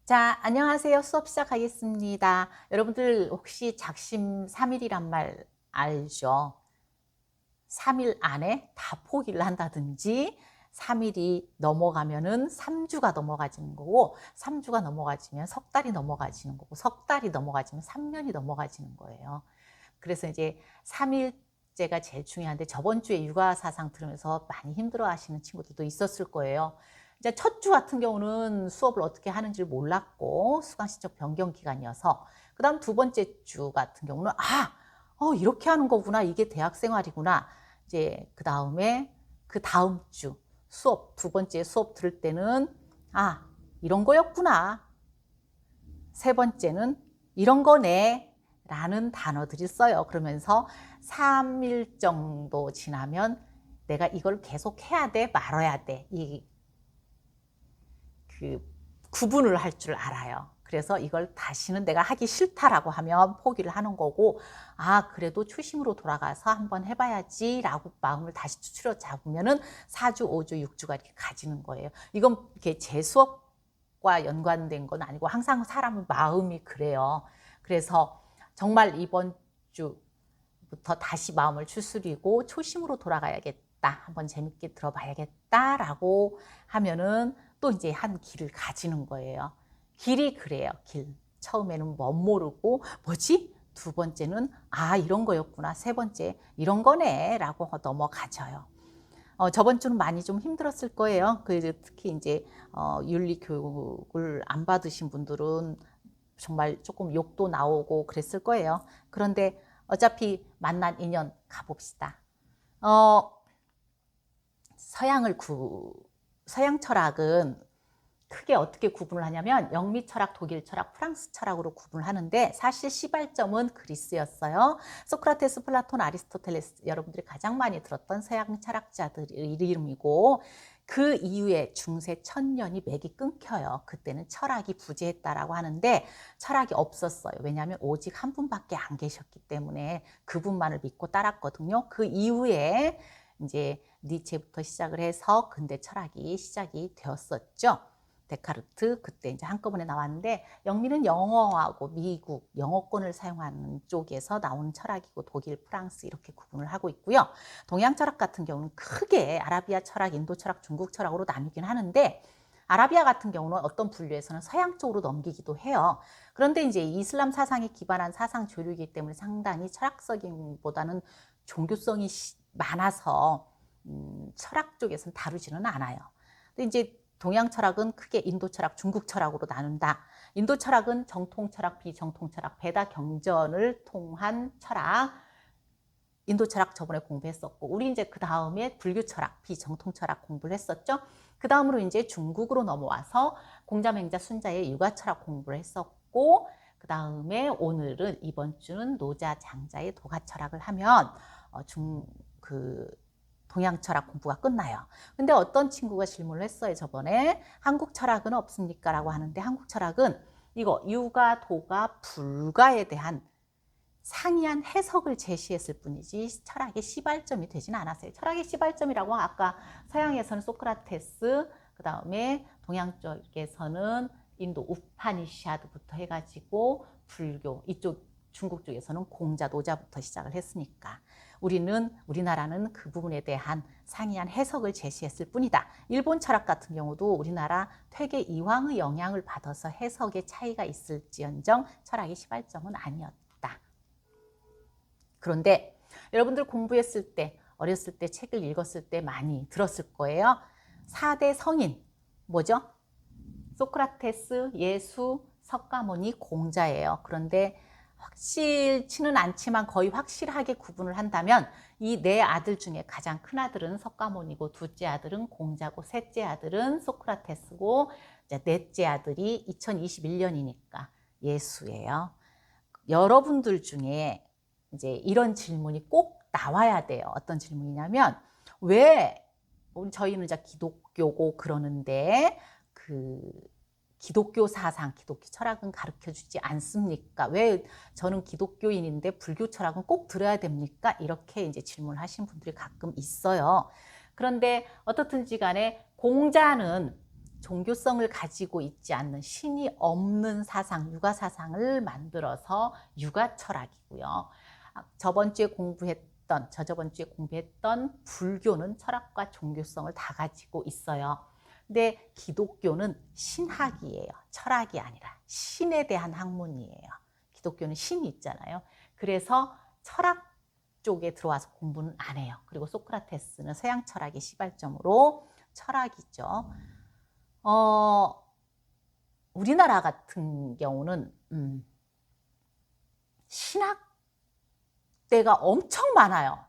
자, 안녕하세요. 수업 시작하겠습니다. 여러분들 혹시 작심 삼일이란 말 알죠? 3일 안에 다 포기를 한다든지 3일이 넘어가면은 3주가 넘어가지는 거고 3주가 넘어가지면 석 달이 넘어가지는 거고 석 달이 넘어가지면 3년이 넘어가지는 거예요. 그래서 이제 3일째가 제일 중요한데 저번 주에 육아 사상 들으면서 많이 힘들어 하시는 친구들도 있었을 거예요. 이제 첫 주 같은 경우는 수업을 어떻게 하는지를 몰랐고 수강 신청 변경 기간이어서 그다음 두 번째 주 같은 경우는 이렇게 하는 거구나. 이게 대학 생활이구나. 이제 그다음에 그 다음 주 수업 두 번째 수업 들을 때는 이런 거였구나. 세 번째는 이런 거네 라는 단어들이 써요. 그러면서 3일 정도 지나면 내가 이걸 계속 해야 돼 말아야 돼 그 구분을 할 줄 알아요. 그래서 이걸 다시는 내가 하기 싫다라고 하면 포기를 하는 거고 그래도 초심으로 돌아가서 한번 해봐야지 라고 마음을 다시 추스려 잡으면은 4주, 5주, 6주가 이렇게 가지는 거예요. 이건 이렇게 제 수업과 연관된 건 아니고 항상 사람의 마음이 그래요. 그래서 정말 이번 주부터 다시 마음을 추스리고 초심으로 돌아가야겠다. 한번 재밌게 들어봐야겠다라고 하면은 또 이제 한 길을 가지는 거예요. 길이 그래요. 길. 처음에는 멋모르고 뭐지? 두 번째는 이런 거였구나. 세 번째 이런 거네 라고 넘어가져요. 저번 주는 많이 좀 힘들었을 거예요. 특히 이제 윤리 교육을 안 받으신 분들은 정말 조금 욕도 나오고 그랬을 거예요. 그런데 어차피 만난 인연 가봅시다. 어, 서양을 서양 철학은 크게 어떻게 구분을 하냐면 영미 철학, 독일 철학, 프랑스 철학으로 구분을 하는데 사실 시발점은 그리스였어요. 소크라테스, 플라톤, 아리스토텔레스 여러분들이 가장 많이 들었던 서양 철학자들의 이름이고 그 이후에 중세 천년이 맥이 끊겨요. 그때는 철학이 부재했다라고 하는데 철학이 없었어요. 왜냐하면 오직 한 분밖에 안 계셨기 때문에 그분만을 믿고 따랐거든요. 그 이후에 이제 니체부터 시작을 해서 근대 철학이 시작이 되었었죠. 데카르트 그때 이제 한꺼번에 나왔는데 영미는 영어하고 미국 영어권을 사용하는 쪽에서 나온 철학이고 독일, 프랑스 이렇게 구분을 하고 있고요. 동양 철학 같은 경우는 크게 아라비아 철학, 인도 철학, 중국 철학으로 나뉘긴 하는데 아라비아 같은 경우는 어떤 분류에서는 서양 쪽으로 넘기기도 해요. 그런데 이제 이슬람 사상에 기반한 사상 조류이기 때문에 상당히 철학적인보다는 종교성이 많아서 철학 쪽에서는 다루지는 않아요. 근데 이제 동양 철학은 크게 인도 철학, 중국 철학으로 나눈다. 인도 철학은 정통 철학, 비정통 철학, 베다 경전을 통한 철학. 인도 철학 저번에 공부했었고, 우리 이제 그 다음에 불교 철학, 비정통 철학 공부를 했었죠. 그 다음으로 이제 중국으로 넘어와서 공자맹자 순자의 육아 철학 공부를 했었고, 그 다음에 오늘은 이번 주는 노자 장자의 도가 철학을 하면 동양 철학 공부가 끝나요. 근데 어떤 친구가 질문을 했어요. 저번에 한국 철학은 없습니까? 라고 하는데 한국 철학은 이거 유가, 도가, 불가에 대한 상이한 해석을 제시했을 뿐이지 철학의 시발점이 되진 않았어요. 철학의 시발점이라고 아까 서양에서는 소크라테스, 그 다음에 동양 쪽에서는 인도 우파니샤드부터 해가지고 불교, 이쪽 중국 쪽에서는 공자, 노자부터 시작을 했으니까 우리나라는 그 부분에 대한 상이한 해석을 제시했을 뿐이다. 일본 철학 같은 경우도 우리나라 퇴계 이황의 영향을 받아서 해석의 차이가 있을지언정 철학의 시발점은 아니었다. 그런데 여러분들 공부했을 때, 어렸을 때 책을 읽었을 때 많이 들었을 거예요. 4대 성인, 뭐죠? 소크라테스, 예수, 석가모니, 공자예요. 그런데 확실치는 않지만 거의 확실하게 구분을 한다면 이 네 아들 중에 가장 큰 아들은 석가모니고 둘째 아들은 공자고 셋째 아들은 소크라테스고 넷째 아들이 2021년이니까 예수예요. 여러분들 중에 이제 이런 질문이 꼭 나와야 돼요. 어떤 질문이냐면 왜 저희는 이제 기독교고 그러는데 그 기독교 사상, 기독교 철학은 가르쳐 주지 않습니까? 왜 저는 기독교인인데 불교 철학은 꼭 들어야 됩니까? 이렇게 이제 질문하신 분들이 가끔 있어요. 그런데 어떻든지 간에 공자는 종교성을 가지고 있지 않는 신이 없는 사상, 육아 사상을 만들어서 육아 철학이고요. 저번 주에 공부했던, 저저번 주에 공부했던 불교는 철학과 종교성을 다 가지고 있어요. 근데 기독교는 신학이에요. 철학이 아니라 신에 대한 학문이에요. 기독교는 신이 있잖아요. 그래서 철학 쪽에 들어와서 공부는 안 해요. 그리고 소크라테스는 서양 철학의 시발점으로 철학이죠. 우리나라 같은 경우는 신학대가 엄청 많아요.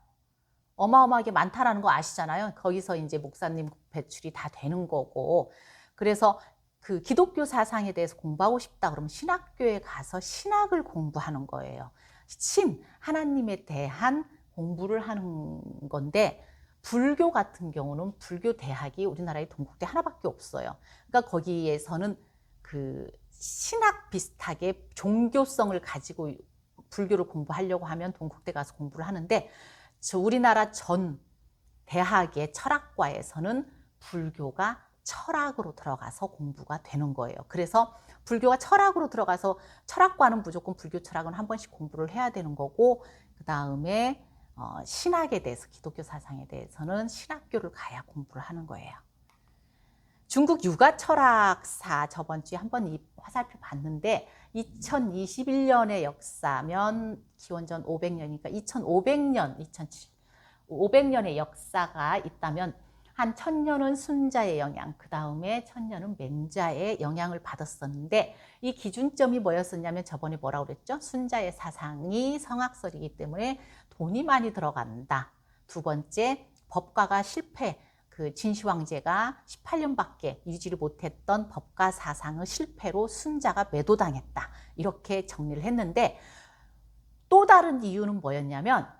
어마어마하게 많다라는 거 아시잖아요. 거기서 이제 목사님 배출이 다 되는 거고. 그래서 그 기독교 사상에 대해서 공부하고 싶다 그러면 신학교에 가서 신학을 공부하는 거예요. 하나님에 대한 공부를 하는 건데, 불교 같은 경우는 불교 대학이 우리나라에 동국대 하나밖에 없어요. 그러니까 거기에서는 그 신학 비슷하게 종교성을 가지고 불교를 공부하려고 하면 동국대 가서 공부를 하는데, 우리나라 전 대학의 철학과에서는 불교가 철학으로 들어가서 공부가 되는 거예요. 그래서 불교가 철학으로 들어가서 철학과는 무조건 불교 철학은 한 번씩 공부를 해야 되는 거고, 그 다음에 신학에 대해서, 기독교 사상에 대해서는 신학교를 가야 공부를 하는 거예요. 중국 육아 철학사 저번 주에 한번 화살표 봤는데 2021년의 역사면 기원전 500년이니까 2500년, 500년의 역사가 있다면 한 1000년은 순자의 영향, 그 다음에 1000년은 맹자의 영향을 받았었는데, 이 기준점이 뭐였었냐면 저번에 뭐라고 그랬죠? 순자의 사상이 성악설이기 때문에 돈이 많이 들어간다. 두 번째, 법가가 실패. 그 진시황제가 18년밖에 유지를 못했던 법가 사상의 실패로 순자가 매도당했다. 이렇게 정리를 했는데, 또 다른 이유는 뭐였냐면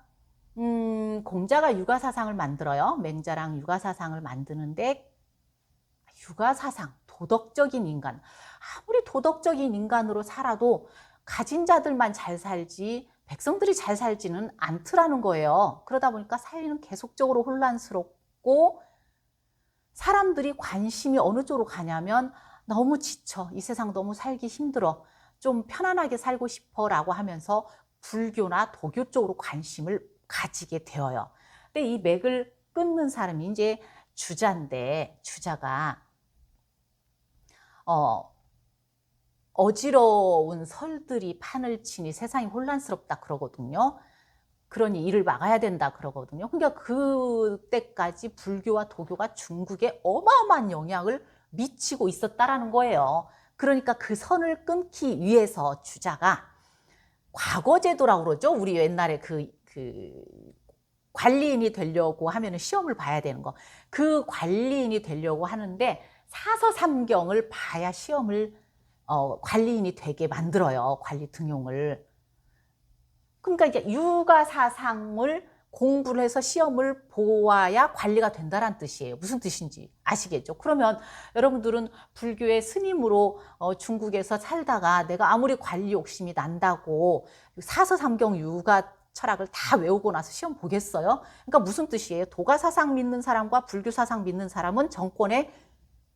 공자가 육아사상을 만들어요. 맹자랑 육아사상을 만드는데, 육아사상, 도덕적인 인간, 아무리 도덕적인 인간으로 살아도 가진 자들만 잘 살지 백성들이 잘 살지는 않더라는 거예요. 그러다 보니까 사회는 계속적으로 혼란스럽고, 사람들이 관심이 어느 쪽으로 가냐면 너무 지쳐, 이 세상 너무 살기 힘들어, 좀 편안하게 살고 싶어 라고 하면서 불교나 도교 쪽으로 관심을 가지게 되어요. 근데 이 맥을 끊는 사람이 이제 주자인데, 주자가 어지러운 설들이 판을 치니 세상이 혼란스럽다 그러거든요. 그러니 이를 막아야 된다 그러거든요. 그러니까 그때까지 불교와 도교가 중국에 어마어마한 영향을 미치고 있었다라는 거예요. 그러니까 그 선을 끊기 위해서 주자가 과거제도라고 그러죠. 우리 옛날에 그 관리인이 되려고 하면 시험을 봐야 되는 거. 그 관리인이 되려고 하는데 사서삼경을 봐야 시험을 관리인이 되게 만들어요. 관리 등용을. 그러니까 이제 육아사상을 공부를 해서 시험을 보아야 관리가 된다는 뜻이에요. 무슨 뜻인지 아시겠죠? 그러면 여러분들은 불교의 스님으로 중국에서 살다가 내가 아무리 관리 욕심이 난다고 사서삼경 육아 철학을 다 외우고 나서 시험 보겠어요? 그러니까 무슨 뜻이에요? 도가사상 믿는 사람과 불교사상 믿는 사람은 정권에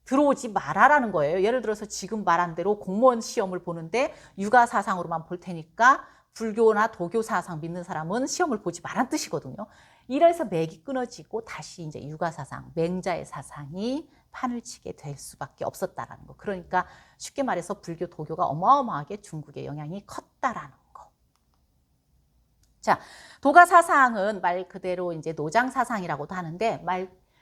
들어오지 마라라는 거예요. 예를 들어서 지금 말한 대로 공무원 시험을 보는데 육아사상으로만 볼 테니까 불교나 도교 사상 믿는 사람은 시험을 보지 말란 뜻이거든요. 이래서 맥이 끊어지고 다시 이제 육아 사상, 맹자의 사상이 판을 치게 될 수밖에 없었다라는 거. 그러니까 쉽게 말해서 불교, 도교가 어마어마하게 중국의 영향이 컸다라는 거. 자, 도가 사상은 말 그대로 이제 노장 사상이라고도 하는데,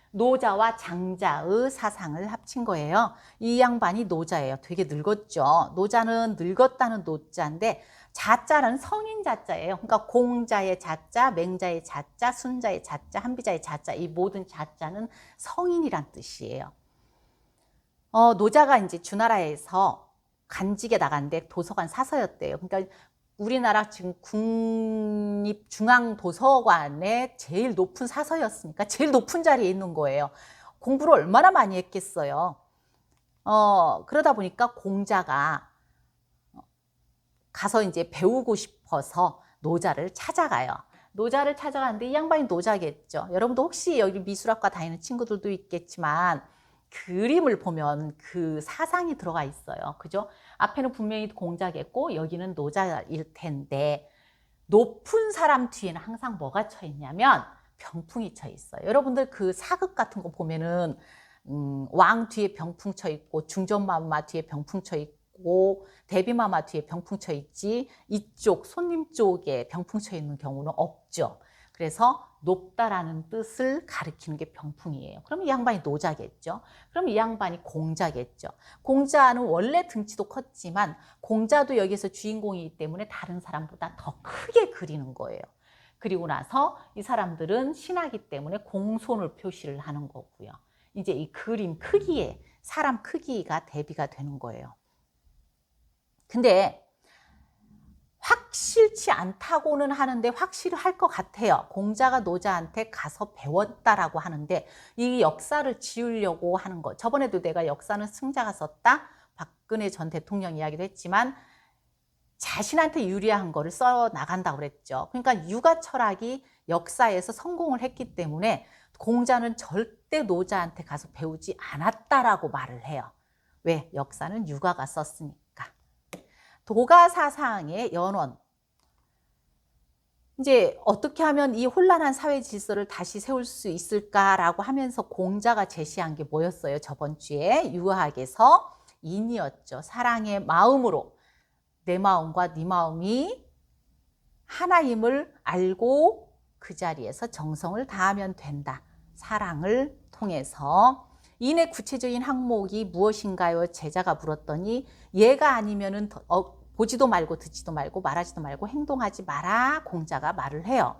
노자와 장자의 사상을 합친 거예요. 이 양반이 노자예요. 되게 늙었죠. 노자는 늙었다는 노자인데, 자자는 성인 자자예요. 그러니까 공자의 자자, 맹자의 자자, 순자의 자자, 한비자의 자자, 이 모든 자자는 성인이란 뜻이에요. 노자가 이제 주나라에서 간직에 나갔는데 도서관 사서였대요. 그러니까 우리나라 지금 국립중앙도서관의 제일 높은 사서였으니까 제일 높은 자리에 있는 거예요. 공부를 얼마나 많이 했겠어요. 그러다 보니까 공자가 가서 이제 배우고 싶어서 노자를 찾아가요. 노자를 찾아가는데 이 양반이 노자겠죠. 여러분도 혹시 여기 미술학과 다니는 친구들도 있겠지만 그림을 보면 그 사상이 들어가 있어요. 그죠? 앞에는 분명히 공자겠고 여기는 노자일 텐데 높은 사람 뒤에는 항상 뭐가 쳐 있냐면 병풍이 쳐 있어요. 여러분들 그 사극 같은 거 보면은 왕 뒤에 병풍 쳐 있고 중전마마 뒤에 병풍 쳐 있고 대비마마 뒤에 병풍 쳐 있지 이쪽 손님 쪽에 병풍 쳐 있는 경우는 없죠. 그래서 높다라는 뜻을 가리키는 게 병풍이에요. 그럼 이 양반이 노자겠죠. 그럼 이 양반이 공자겠죠. 공자는 원래 등치도 컸지만 공자도 여기서 주인공이기 때문에 다른 사람보다 더 크게 그리는 거예요. 그리고 나서 이 사람들은 신하기 때문에 공손을 표시를 하는 거고요. 이제 이 그림 크기에 사람 크기가 대비가 되는 거예요. 근데 확실치 않다고는 하는데 확실할 것 같아요. 공자가 노자한테 가서 배웠다라고 하는데 이 역사를 지우려고 하는 거. 저번에도 내가 역사는 승자가 썼다. 박근혜 전 대통령 이야기도 했지만 자신한테 유리한 거를 써 나간다고 그랬죠. 그러니까 육아 철학이 역사에서 성공을 했기 때문에 공자는 절대 노자한테 가서 배우지 않았다라고 말을 해요. 왜? 역사는 육아가 썼으니까. 도가 사상의 연원. 이제 어떻게 하면 이 혼란한 사회 질서를 다시 세울 수 있을까라고 하면서 공자가 제시한 게 뭐였어요? 저번 주에 유학에서 인이었죠. 사랑의 마음으로 내 마음과 네 마음이 하나임을 알고 그 자리에서 정성을 다하면 된다. 사랑을 통해서. 인의 구체적인 항목이 무엇인가요? 제자가 물었더니 얘가 아니면은 보지도 말고 듣지도 말고 말하지도 말고 행동하지 마라. 공자가 말을 해요.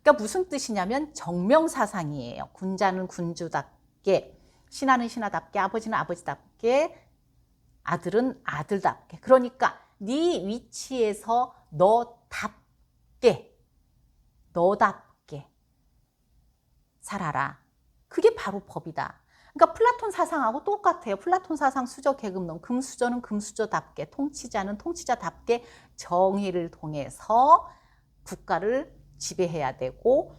그러니까 무슨 뜻이냐면 정명사상이에요. 군자는 군주답게, 신하는 신하답게, 아버지는 아버지답게, 아들은 아들답게. 그러니까 네 위치에서 너답게 살아라. 그게 바로 법이다. 그러니까 플라톤 사상하고 똑같아요. 플라톤 사상 수저 계급론, 금수저는 금수저답게, 통치자는 통치자답게 정의를 통해서 국가를 지배해야 되고,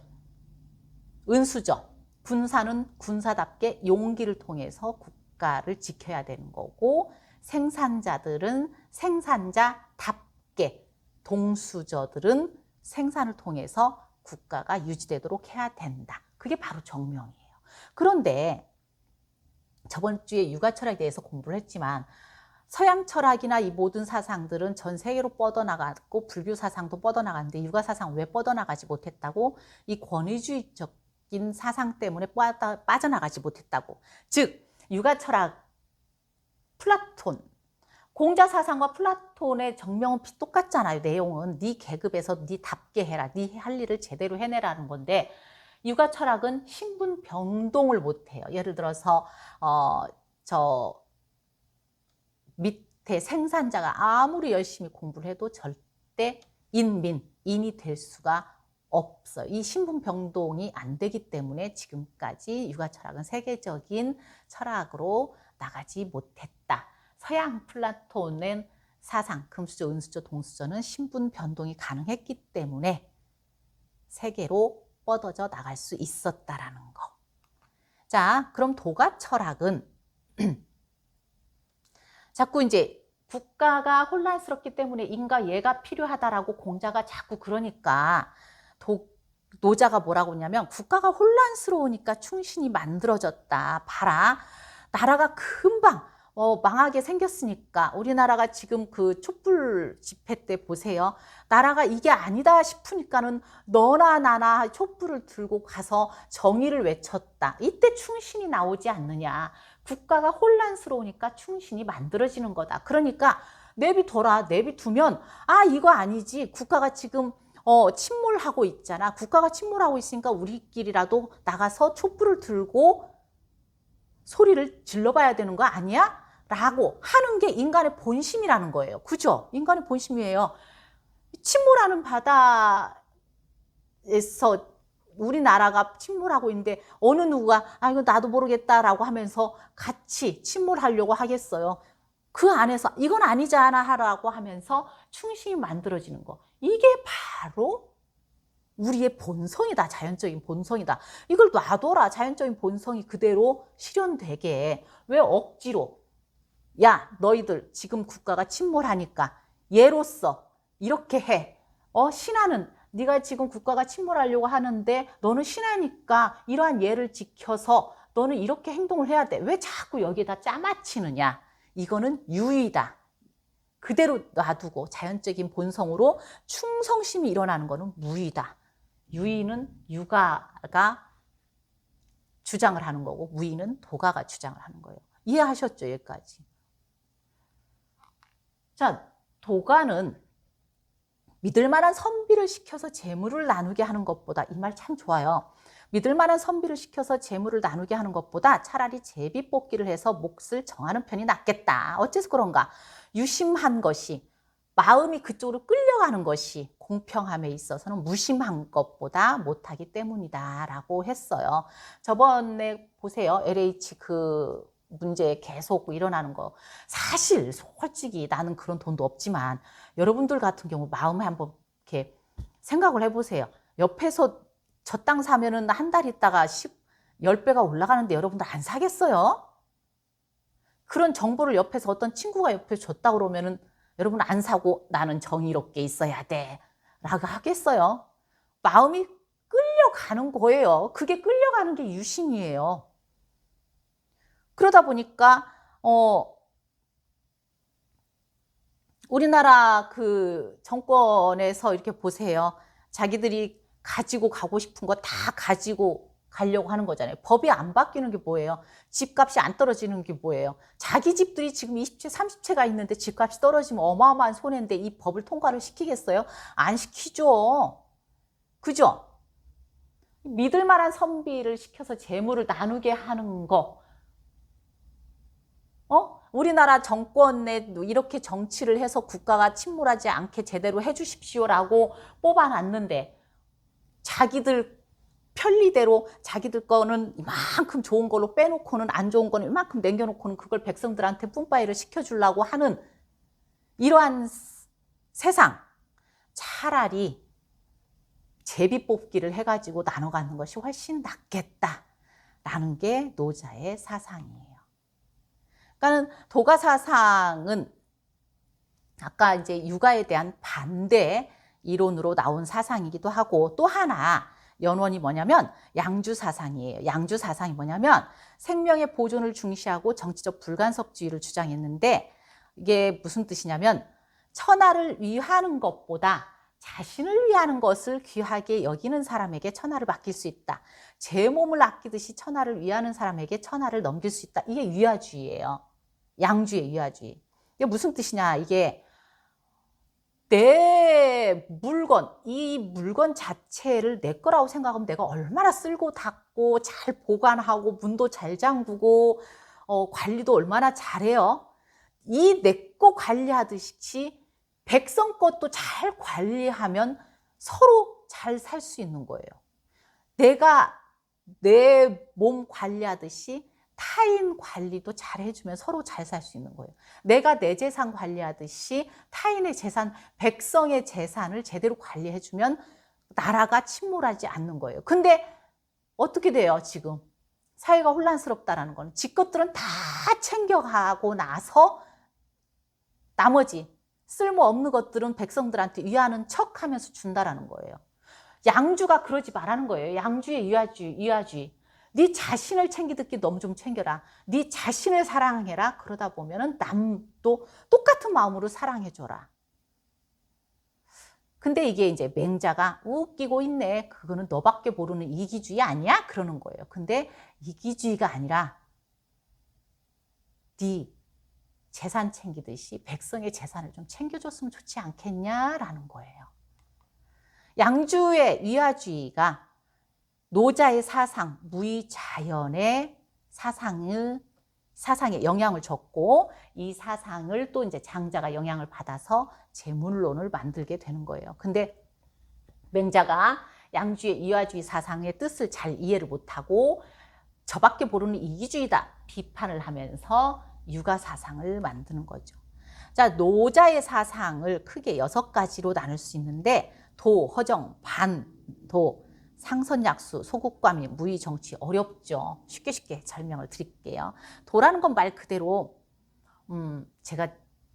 은수저, 군사는 군사답게 용기를 통해서 국가를 지켜야 되는 거고, 생산자들은 생산자답게, 동수저들은 생산을 통해서 국가가 유지되도록 해야 된다. 그게 바로 정명이에요. 그런데 저번 주에 육아 철학에 대해서 공부를 했지만 서양 철학이나 이 모든 사상들은 전 세계로 뻗어나갔고 불교 사상도 뻗어나갔는데 육아 사상 왜 뻗어나가지 못했다고? 이 권위주의적인 사상 때문에 빠져나가지 못했다고. 즉 육아 철학 플라톤 공자 사상과 플라톤의 정명은 똑같잖아요. 내용은 네 계급에서 네답게 해라. 네 할 일을 제대로 해내라는 건데 육아 철학은 신분 변동을 못해요. 예를 들어서 저 밑에 생산자가 아무리 열심히 공부를 해도 절대 인이 될 수가 없어요. 이 신분 변동이 안 되기 때문에 지금까지 육아 철학은 세계적인 철학으로 나가지 못했다. 서양 플라톤의 사상, 금수저, 은수저, 동수저는 신분 변동이 가능했기 때문에 세계로 뻗어져 나갈 수 있었다라는 거. 자, 그럼 도가 철학은 자꾸 이제 국가가 혼란스럽기 때문에 인과 예가 필요하다라고 공자가 자꾸 그러니까 노자가 뭐라고 했냐면 국가가 혼란스러우니까 충신이 만들어졌다. 봐라. 나라가 금방 망하게 생겼으니까 우리나라가 지금 그 촛불 집회 때 보세요. 나라가 이게 아니다 싶으니까는 너나 나나 촛불을 들고 가서 정의를 외쳤다. 이때 충신이 나오지 않느냐. 국가가 혼란스러우니까 충신이 만들어지는 거다. 그러니까 내비두면 이거 아니지. 국가가 지금 침몰하고 있잖아. 국가가 침몰하고 있으니까 우리끼리라도 나가서 촛불을 들고 소리를 질러봐야 되는 거 아니야? 라고 하는 게 인간의 본심이라는 거예요. 그죠? 인간의 본심이에요. 침몰하는 바다에서 우리나라가 침몰하고 있는데 어느 누구가 이거 나도 모르겠다라고 하면서 같이 침몰하려고 하겠어요. 그 안에서 이건 아니잖아 하라고 하면서 충신이 만들어지는 거. 이게 바로 우리의 본성이다. 자연적인 본성이다. 이걸 놔둬라. 자연적인 본성이 그대로 실현되게. 왜 억지로 야 너희들 지금 국가가 침몰하니까 얘로서 이렇게 해. 신하는 네가 지금 국가가 침몰하려고 하는데 너는 신하니까 이러한 예를 지켜서 너는 이렇게 행동을 해야 돼. 왜 자꾸 여기에다 짜맞히느냐. 이거는 유의다. 그대로 놔두고 자연적인 본성으로 충성심이 일어나는 거는 무의다. 유의는 유가가 주장을 하는 거고 무의는 도가가 주장을 하는 거예요. 이해하셨죠? 여기까지. 자, 도가는 믿을 만한 선비를 시켜서 재물을 나누게 하는 것보다, 이 말 참 좋아요. 믿을 만한 선비를 시켜서 재물을 나누게 하는 것보다 차라리 제비 뽑기를 해서 몫을 정하는 편이 낫겠다. 어째서 그런가? 유심한 것이, 마음이 그쪽으로 끌려가는 것이 공평함에 있어서는 무심한 것보다 못하기 때문이다 라고 했어요. 저번에 보세요. LH 그 문제 계속 일어나는 거. 사실 솔직히 나는 그런 돈도 없지만 여러분들 같은 경우 마음에 한번 이렇게 생각을 해보세요. 옆에서 저 땅 사면은 한 달 있다가 10배가 올라가는데 여러분들 안 사겠어요? 그런 정보를 옆에서 어떤 친구가 옆에 줬다 그러면은 여러분 안 사고 나는 정의롭게 있어야 돼 라고 하겠어요? 마음이 끌려가는 거예요. 그게 끌려가는 게 유심이에요. 그러다 보니까 우리나라 그 정권에서 이렇게 보세요. 자기들이 가지고 가고 싶은 거 다 가지고 가려고 하는 거잖아요. 법이 안 바뀌는 게 뭐예요? 집값이 안 떨어지는 게 뭐예요? 자기 집들이 지금 20채, 30채가 있는데 집값이 떨어지면 어마어마한 손해인데 이 법을 통과를 시키겠어요? 안 시키죠. 그죠? 믿을 만한 선비를 시켜서 재물을 나누게 하는 거. 우리나라 정권에 이렇게 정치를 해서 국가가 침몰하지 않게 제대로 해주십시오라고 뽑아놨는데 자기들 편리대로 자기들 거는 이만큼 좋은 걸로 빼놓고는 안 좋은 거는 이만큼 남겨놓고는 그걸 백성들한테 뿜빠이를 시켜주려고 하는 이러한 세상, 차라리 제비 뽑기를 해가지고 나눠 갖는 것이 훨씬 낫겠다라는 게 노자의 사상이에요. 그러니까 도가 사상은 아까 이제 육아에 대한 반대 이론으로 나온 사상이기도 하고, 또 하나 연원이 뭐냐면 양주 사상이에요. 양주 사상이 뭐냐면 생명의 보존을 중시하고 정치적 불간섭주의를 주장했는데, 이게 무슨 뜻이냐면 천하를 위하는 것보다 자신을 위하는 것을 귀하게 여기는 사람에게 천하를 맡길 수 있다. 제 몸을 아끼듯이 천하를 위하는 사람에게 천하를 넘길 수 있다. 이게 위하주의예요. 양주의 위하주의. 이게 무슨 뜻이냐? 이게 내 물건, 이 물건 자체를 내 거라고 생각하면 내가 얼마나 쓸고 닦고 잘 보관하고 문도 잘 잠그고 관리도 얼마나 잘해요. 이 내 거 관리하듯이 백성 것도 잘 관리하면 서로 잘 살 수 있는 거예요. 내가 내 몸 관리하듯이 타인 관리도 잘 해주면 서로 잘 살 수 있는 거예요. 내가 내 재산 관리하듯이 타인의 재산, 백성의 재산을 제대로 관리해주면 나라가 침몰하지 않는 거예요. 근데 어떻게 돼요, 지금? 사회가 혼란스럽다라는 거는 지 것들은 다 챙겨가고 나서 나머지 쓸모없는 것들은 백성들한테 위하는 척 하면서 준다라는 거예요. 양주가 그러지 말라는 거예요. 양주의 위하주의. 네 자신을 챙기듯이 너무 좀 챙겨라. 네 자신을 사랑해라. 그러다 보면은 남도 똑같은 마음으로 사랑해줘라. 근데 이게 이제 맹자가 웃기고 있네. 그거는 너밖에 모르는 이기주의 아니야? 그러는 거예요. 근데 이기주의가 아니라 네 재산 챙기듯이 백성의 재산을 좀 챙겨줬으면 좋지 않겠냐라는 거예요. 양주의 위하주의가 노자의 사상, 무의자연의 사상에 영향을 줬고, 이 사상을 또 이제 장자가 영향을 받아서 재물론을 만들게 되는 거예요. 근데 맹자가 양주의 위하주의 사상의 뜻을 잘 이해를 못하고 저밖에 모르는 이기주의다 비판을 하면서 육아 사상을 만드는 거죠. 자, 노자의 사상을 크게 6가지로 나눌 수 있는데 도, 허정, 반, 도, 상선약수, 소국과미, 무의, 정치 어렵죠. 쉽게 설명을 드릴게요. 도라는 건 말 그대로 제가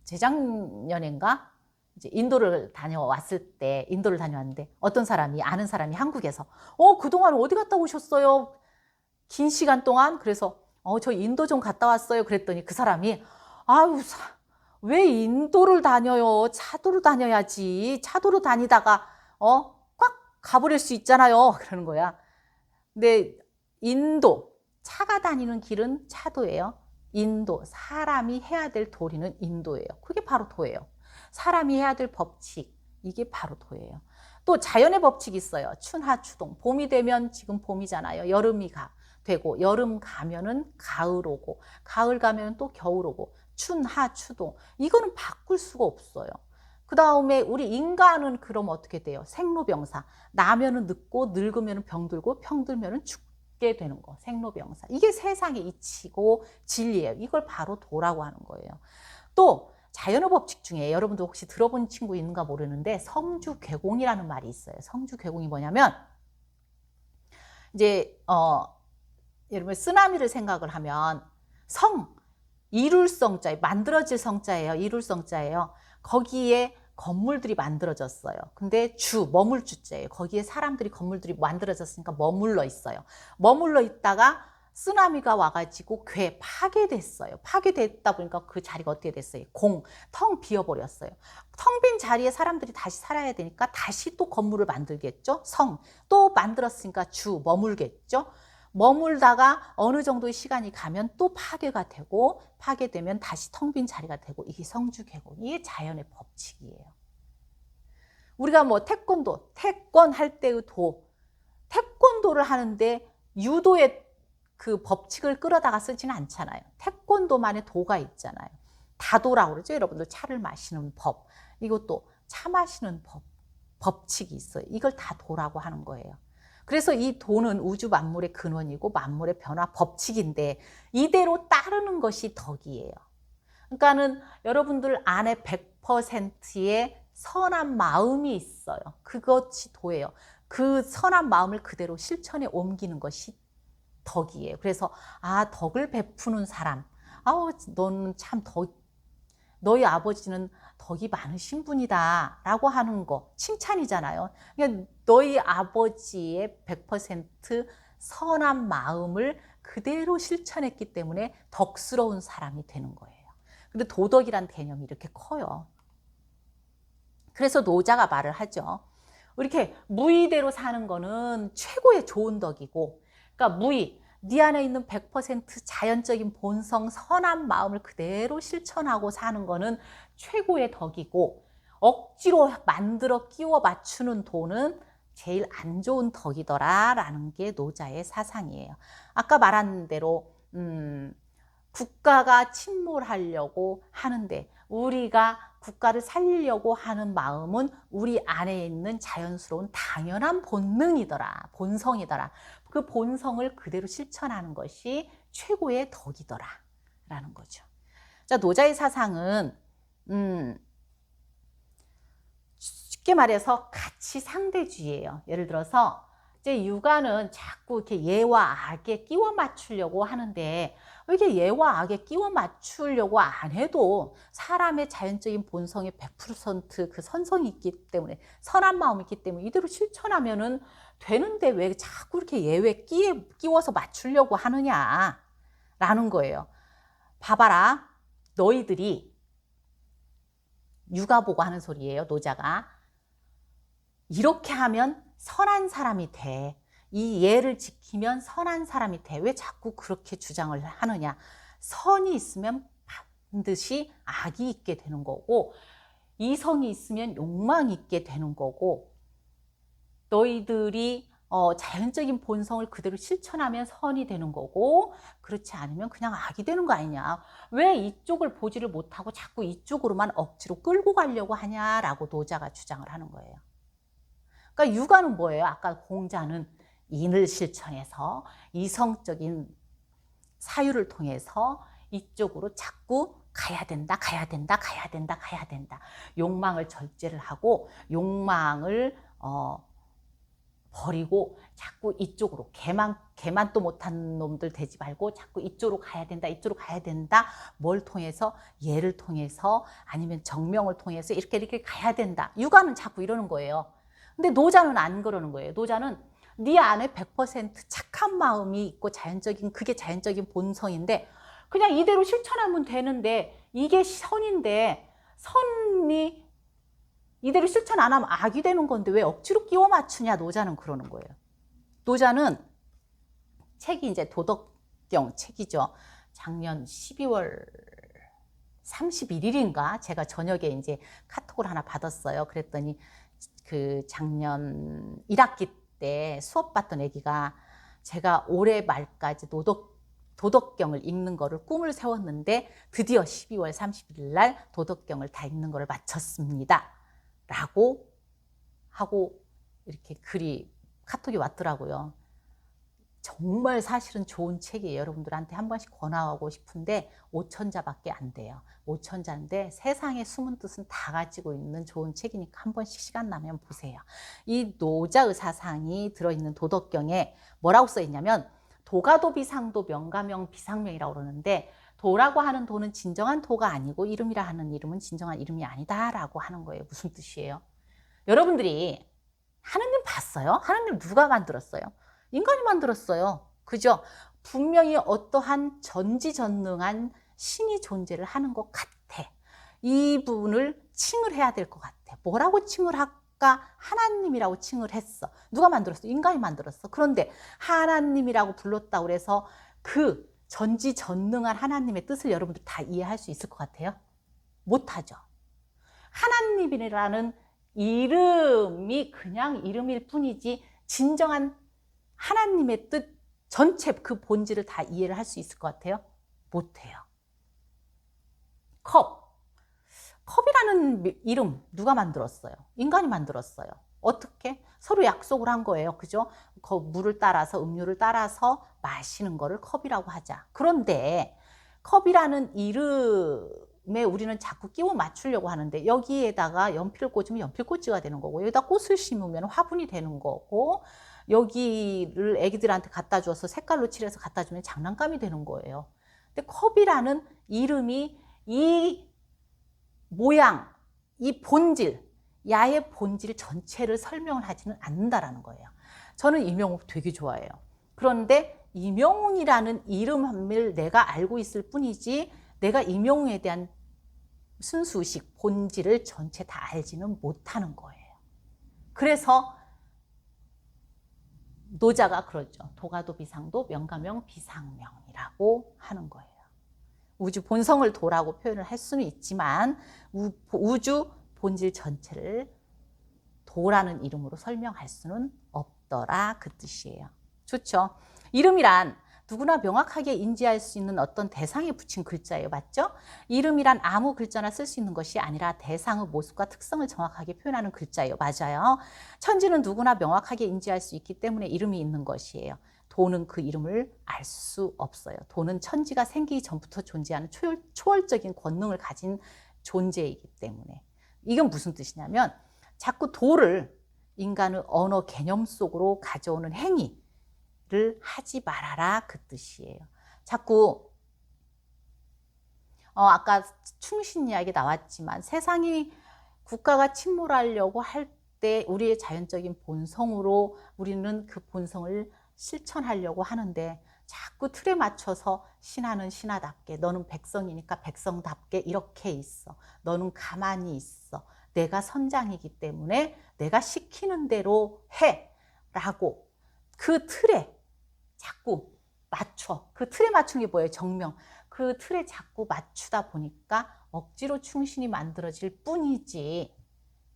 재작년인가 이제 인도를 다녀왔는데 어떤 사람이 아는 사람이 한국에서 그동안 어디 갔다 오셨어요? 긴 시간 동안. 그래서 저 인도 좀 갔다 왔어요. 그랬더니 그 사람이 아유 왜 인도를 다녀요? 차도로 다녀야지. 차도로 다니다가 꽉 가버릴 수 있잖아요. 그러는 거야. 근데 인도 차가 다니는 길은 차도예요. 인도 사람이 해야 될 도리는 인도예요. 그게 바로 도예요. 사람이 해야 될 법칙 이게 바로 도예요. 또 자연의 법칙이 있어요. 춘하추동. 봄이 되면 지금 봄이잖아요. 여름이 되고 여름 가면은 가을 오고 가을 가면 또 겨울 오고 춘하추동. 이거는 바꿀 수가 없어요. 그 다음에 우리 인간은 그럼 어떻게 돼요? 생로병사. 나면은 늙고 늙으면 병들고 병들면 죽게 되는 거. 생로병사. 이게 세상의 이치고 진리예요. 이걸 바로 도라고 하는 거예요. 또 자연의 법칙 중에 여러분도 혹시 들어본 친구 있는가 모르는데 성주괴공이라는 말이 있어요. 성주괴공이 뭐냐면 이제 여러분 쓰나미를 생각을 하면 이룰 성자에 만들어질 성자예요. 이룰 성자예요. 거기에 건물들이 만들어졌어요. 근데 머물 주자예요. 거기에 사람들이 건물들이 만들어졌으니까 머물러 있어요. 머물러 있다가 쓰나미가 와가지고 파괴됐어요. 파괴됐다 보니까 그 자리가 어떻게 됐어요? 텅 비어버렸어요. 텅 빈 자리에 사람들이 다시 살아야 되니까 다시 또 건물을 만들겠죠? 또 만들었으니까 머물겠죠? 머물다가 어느 정도의 시간이 가면 또 파괴가 되고 파괴되면 다시 텅 빈 자리가 되고 이게 성주괴공. 이게 자연의 법칙이에요. 우리가 태권 할 때의 태권도를 하는데 유도의 그 법칙을 끌어다가 쓰지는 않잖아요. 태권도만의 도가 있잖아요. 다도라고 그러죠. 여러분들 차를 마시는 법. 이것도 차 마시는 법칙이 있어요. 이걸 다 도라고 하는 거예요. 그래서 이 도는 우주 만물의 근원이고 만물의 변화 법칙인데 이대로 따르는 것이 덕이에요. 그러니까는 여러분들 안에 100%의 선한 마음이 있어요. 그것이 도예요. 그 선한 마음을 그대로 실천에 옮기는 것이 덕이에요. 그래서 덕을 베푸는 사람. 너는 참 너희 아버지는 덕이 많으신 분이다 라고 하는 거 칭찬이잖아요. 그러니까 너희 아버지의 100% 선한 마음을 그대로 실천했기 때문에 덕스러운 사람이 되는 거예요. 근데 도덕이란 개념이 이렇게 커요. 그래서 노자가 말을 하죠. 이렇게 무의대로 사는 거는 최고의 좋은 덕이고, 그러니까 네 안에 있는 100% 자연적인 본성, 선한 마음을 그대로 실천하고 사는 거는 최고의 덕이고, 억지로 만들어 끼워 맞추는 도는 제일 안 좋은 덕이더라 라는 게 노자의 사상이에요. 아까 말한 대로 국가가 침몰하려고 하는데 우리가 국가를 살리려고 하는 마음은 우리 안에 있는 자연스러운 당연한 본성이더라. 그 본성을 그대로 실천하는 것이 최고의 덕이더라 라는 거죠. 자, 노자의 사상은 쉽게 말해서 가치 상대주의예요. 예를 들어서 이제 육아는 자꾸 이렇게 예와 악에 끼워 맞추려고 하는데 이게 예와 악에 끼워 맞추려고 안 해도 사람의 자연적인 본성이 100% 그 선성이 있기 때문에 선한 마음이 있기 때문에 이대로 실천하면은 되는데 왜 자꾸 이렇게 예외 끼워서 맞추려고 하느냐라는 거예요. 봐봐라. 너희들이 육아 보고 하는 소리예요. 노자가. 이렇게 하면 선한 사람이 돼. 이 예를 지키면 선한 사람이 돼. 왜 자꾸 그렇게 주장을 하느냐. 선이 있으면 반드시 악이 있게 되는 거고 이성이 있으면 욕망이 있게 되는 거고 너희들이 자연적인 본성을 그대로 실천하면 선이 되는 거고 그렇지 않으면 그냥 악이 되는 거 아니냐. 왜 이쪽을 보지를 못하고 자꾸 이쪽으로만 억지로 끌고 가려고 하냐라고 노자가 주장을 하는 거예요. 그러니까 육아는 뭐예요? 아까 공자는 인을 실천해서 이성적인 사유를 통해서 이쪽으로 자꾸 가야 된다. 욕망을 절제를 하고 욕망을 버리고 자꾸 이쪽으로 개만 또 못한 놈들 되지 말고 자꾸 이쪽으로 가야 된다, 이쪽으로 가야 된다. 뭘 통해서? 얘를 통해서 아니면 정명을 통해서 이렇게 가야 된다. 육아는 자꾸 이러는 거예요. 근데 노자는 안 그러는 거예요. 노자는 네 안에 100% 착한 마음이 있고 그게 자연적인 본성인데 그냥 이대로 실천하면 되는데 이게 선인데 선이 이대로 실천 안 하면 악이 되는 건데 왜 억지로 끼워 맞추냐. 노자는 그러는 거예요. 노자는 책이 이제 도덕경 책이죠. 작년 12월 31일인가 제가 저녁에 이제 카톡을 하나 받았어요. 그랬더니 그 작년 1학기 때 수업 받던 애기가 제가 올해 말까지 도덕경을 읽는 거를 꿈을 세웠는데 드디어 12월 30일 날 도덕경을 다 읽는 거를 마쳤습니다. 라고 하고 이렇게 카톡이 왔더라고요. 정말 사실은 좋은 책이에요. 여러분들한테 한 번씩 권하고 싶은데 5천자밖에 안 돼요. 5천자인데 세상의 숨은 뜻은 다 가지고 있는 좋은 책이니까 한 번씩 시간 나면 보세요. 이 노자의 사상이 들어있는 도덕경에 뭐라고 써있냐면 도가도비상도 명가명 비상명이라고 그러는데 도라고 하는 도는 진정한 도가 아니고 이름이라 하는 이름은 진정한 이름이 아니다라고 하는 거예요. 무슨 뜻이에요? 여러분들이 하느님 봤어요? 하느님 누가 만들었어요? 인간이 만들었어요. 그죠? 분명히 어떠한 전지전능한 신이 존재를 하는 것 같아. 이분을 칭을 해야 될 것 같아. 뭐라고 칭을 할까? 하나님이라고 칭을 했어. 누가 만들었어? 인간이 만들었어. 그런데 하나님이라고 불렀다고 해서 그 전지전능한 하나님의 뜻을 여러분들 다 이해할 수 있을 것 같아요? 못하죠. 하나님이라는 이름이 그냥 이름일 뿐이지 진정한 하나님의 뜻 전체 그 본질을 다 이해를 할 수 있을 것 같아요? 못해요. 컵이라는 이름 누가 만들었어요? 인간이 만들었어요. 어떻게? 서로 약속을 한 거예요. 그죠? 물을 따라서 음료를 따라서 마시는 거를 컵이라고 하자. 그런데 컵이라는 이름에 우리는 자꾸 끼워 맞추려고 하는데 여기에다가 연필을 꽂으면 연필꽂이가 되는 거고 여기다 꽃을 심으면 화분이 되는 거고 여기를 애기들한테 갖다 줘서 색깔로 칠해서 갖다 주면 장난감이 되는 거예요. 근데 컵이라는 이름이 이 모양, 이 본질, 야의 본질 전체를 설명을 하지는 않는다라는 거예요. 저는 이명웅 되게 좋아해요. 그런데 이명웅이라는 이름을 내가 알고 있을 뿐이지 내가 이명웅에 대한 순수의식, 본질을 전체 다 알지는 못하는 거예요. 그래서 노자가 그러죠. 도가도비상도 명가명 비상명이라고 하는 거예요. 우주 본성을 도라고 표현을 할 수는 있지만 우주 본질 전체를 도라는 이름으로 설명할 수는 없더라 그 뜻이에요. 좋죠? 이름이란 누구나 명확하게 인지할 수 있는 어떤 대상에 붙인 글자예요. 맞죠? 이름이란 아무 글자나 쓸 수 있는 것이 아니라 대상의 모습과 특성을 정확하게 표현하는 글자예요. 맞아요. 천지는 누구나 명확하게 인지할 수 있기 때문에 이름이 있는 것이에요. 도는 그 이름을 알 수 없어요. 도는 천지가 생기기 전부터 존재하는 초월적인 권능을 가진 존재이기 때문에. 이건 무슨 뜻이냐면 자꾸 도를 인간의 언어 개념 속으로 가져오는 행위를 하지 말아라 그 뜻이에요. 자꾸 아까 충신 이야기 나왔지만 세상이 국가가 침몰하려고 할 때 우리의 자연적인 본성으로 우리는 그 본성을 실천하려고 하는데 자꾸 틀에 맞춰서 신하는 신하답게 너는 백성이니까 백성답게 이렇게 있어. 너는 가만히 있어. 내가 선장이기 때문에 내가 시키는 대로 해 라고 그 틀에 자꾸 맞춰. 그 틀에 맞추는 게 뭐예요? 정명. 그 틀에 자꾸 맞추다 보니까 억지로 충신이 만들어질 뿐이지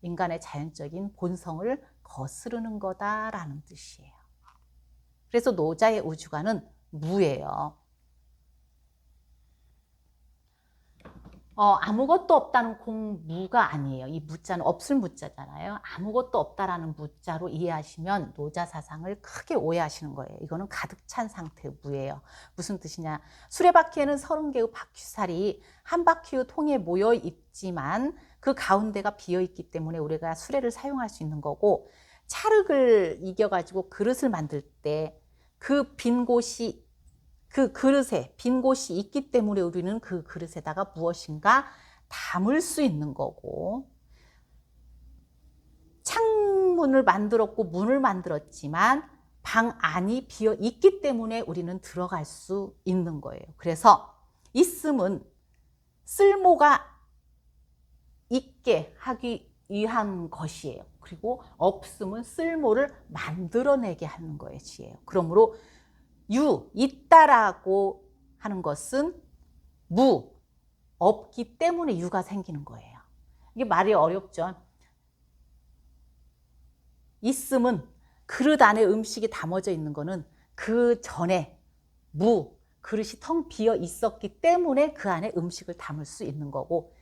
인간의 자연적인 본성을 거스르는 거다라는 뜻이에요. 그래서 노자의 우주관은 무예요. 아무것도 없다는 공무가 아니에요. 이 무자는 없을 무자잖아요. 아무것도 없다라는 무자로 이해하시면 노자 사상을 크게 오해하시는 거예요. 이거는 가득 찬 상태의 무예요. 무슨 뜻이냐? 수레바퀴에는 30개의 바퀴살이 한 바퀴의 통에 모여 있지만 그 가운데가 비어 있기 때문에 우리가 수레를 사용할 수 있는 거고 찰흙을 이겨가지고 그릇을 만들 때 그 빈 곳이, 그 그릇에 빈 곳이 있기 때문에 우리는 그 그릇에다가 무엇인가 담을 수 있는 거고, 창문을 만들었고 문을 만들었지만 방 안이 비어 있기 때문에 우리는 들어갈 수 있는 거예요. 그래서 있음은 쓸모가 있게 하기 위한 것이에요. 그리고 없음은 쓸모를 만들어내게 하는 것이에요. 그러므로 있다라고 하는 것은 없기 때문에 유가 생기는 거예요. 이게 말이 어렵죠. 있음은 그릇 안에 음식이 담아져 있는 거는 그 전에 그릇이 텅 비어 있었기 때문에 그 안에 음식을 담을 수 있는 거고,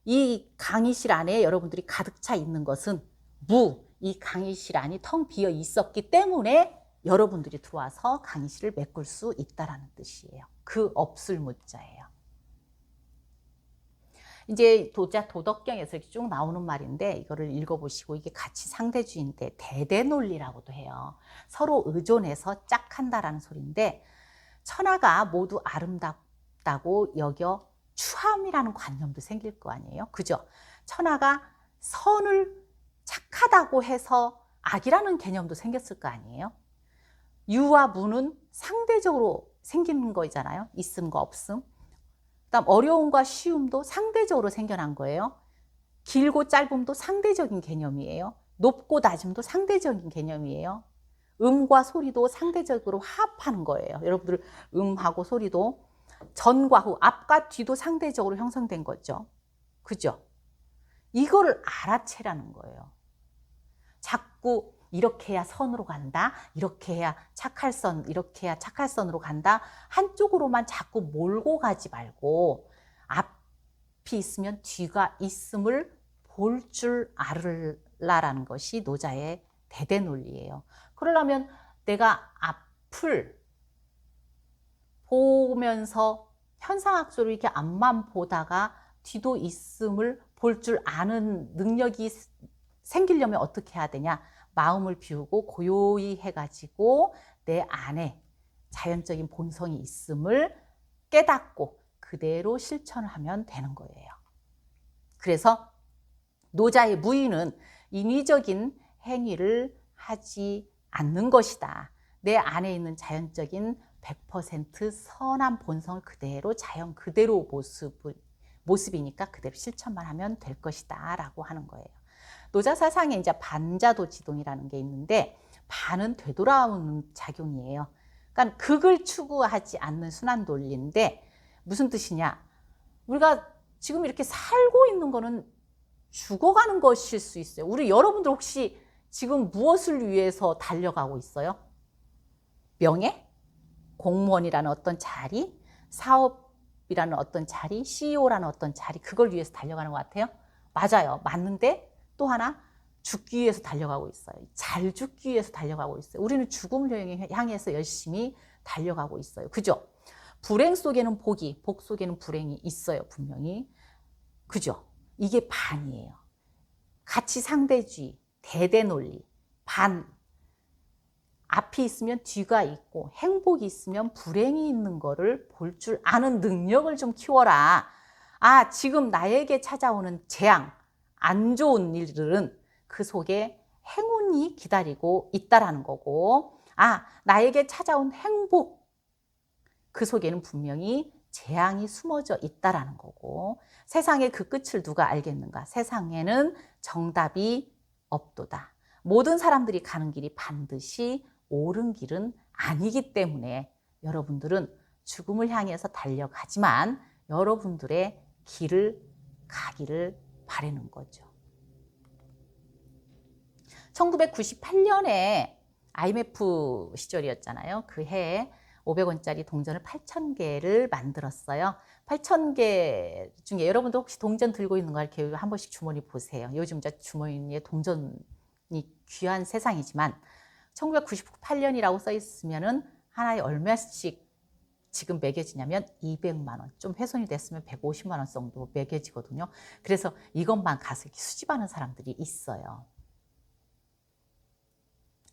이 강의실 안에 여러분들이 가득 차 있는 것은 이 강의실 안이 텅 비어 있었기 때문에 여러분들이 들어와서 강의실을 메꿀 수 있다라는 뜻이에요. 그 없을 무자예요. 이제 도덕경에서 이렇게 쭉 나오는 말인데 이거를 읽어보시고, 이게 가치 상대주의인데 대대논리라고도 해요. 서로 의존해서 짝한다라는 소리인데, 천하가 모두 아름답다고 여겨 추함이라는 관념도 생길 거 아니에요. 그죠? 천하가 선을 착하다고 해서 악이라는 개념도 생겼을 거 아니에요. 유와 무는 상대적으로 생기는 거잖아요. 있음과 없음. 그다음 어려움과 쉬움도 상대적으로 생겨난 거예요. 길고 짧음도 상대적인 개념이에요. 높고 낮음도 상대적인 개념이에요. 음과 소리도 상대적으로 화합하는 거예요. 여러분들 음하고 소리도 전과 후, 앞과 뒤도 상대적으로 형성된 거죠. 그죠? 이거를 알아채라는 거예요. 자꾸 이렇게 해야 선으로 간다, 이렇게 해야 이렇게 해야 착할 선으로 간다, 한쪽으로만 자꾸 몰고 가지 말고 앞이 있으면 뒤가 있음을 볼 줄 알라라는 것이 노자의 대대 논리예요. 그러려면 내가 앞을 보면서 현상학적으로 이렇게 앞만 보다가 뒤도 있음을 볼 줄 아는 능력이 생기려면 어떻게 해야 되냐? 마음을 비우고 고요히 해가지고 내 안에 자연적인 본성이 있음을 깨닫고 그대로 실천을 하면 되는 거예요. 그래서 노자의 무의는 인위적인 행위를 하지 않는 것이다. 내 안에 있는 자연적인 100% 선한 본성을 그대로 자연 그대로 모습이니까 그대로 실천만 하면 될 것이다 라고 하는 거예요. 노자 사상에 이제 반자도지동이라는 게 있는데, 반은 되돌아오는 작용이에요. 그러니까 극을 추구하지 않는 순환 논리인데, 무슨 뜻이냐? 우리가 지금 이렇게 살고 있는 거는 죽어가는 것일 수 있어요. 여러분들 혹시 지금 무엇을 위해서 달려가고 있어요? 명예? 공무원이라는 어떤 자리? 사업이라는 어떤 자리? CEO라는 어떤 자리? 그걸 위해서 달려가는 것 같아요? 맞아요. 맞는데 또 하나, 죽기 위해서 달려가고 있어요. 잘 죽기 위해서 달려가고 있어요. 우리는 죽음을 향해서 열심히 달려가고 있어요. 그죠? 불행 속에는 복이, 복 속에는 불행이 있어요. 분명히. 그죠? 이게 반이에요. 가치 상대주의, 대대논리, 반. 앞이 있으면 뒤가 있고 행복이 있으면 불행이 있는 거를 볼 줄 아는 능력을 좀 키워라. 지금 나에게 찾아오는 재앙, 안 좋은 일들은 그 속에 행운이 기다리고 있다라는 거고, 나에게 찾아온 행복, 그 속에는 분명히 재앙이 숨어져 있다라는 거고, 세상의 그 끝을 누가 알겠는가? 세상에는 정답이 없도다. 모든 사람들이 가는 길이 반드시 옳은 길은 아니기 때문에 여러분들은 죽음을 향해서 달려가지만 여러분들의 길을 가기를 바라는 거죠. 1998년에 IMF 시절이었잖아요. 그 해에 500원짜리 동전을 8,000개를 만들었어요. 8,000개 중에 여러분도 혹시 동전 들고 있는 거 이렇게 한 번씩 주머니 보세요. 요즘 주머니에 동전이 귀한 세상이지만 1998년이라고 써 있으면은 하나에 얼마씩 지금 매겨지냐면 200만 원, 좀 훼손이 됐으면 150만 원 정도 매겨지거든요. 그래서 이것만 가서 수집하는 사람들이 있어요.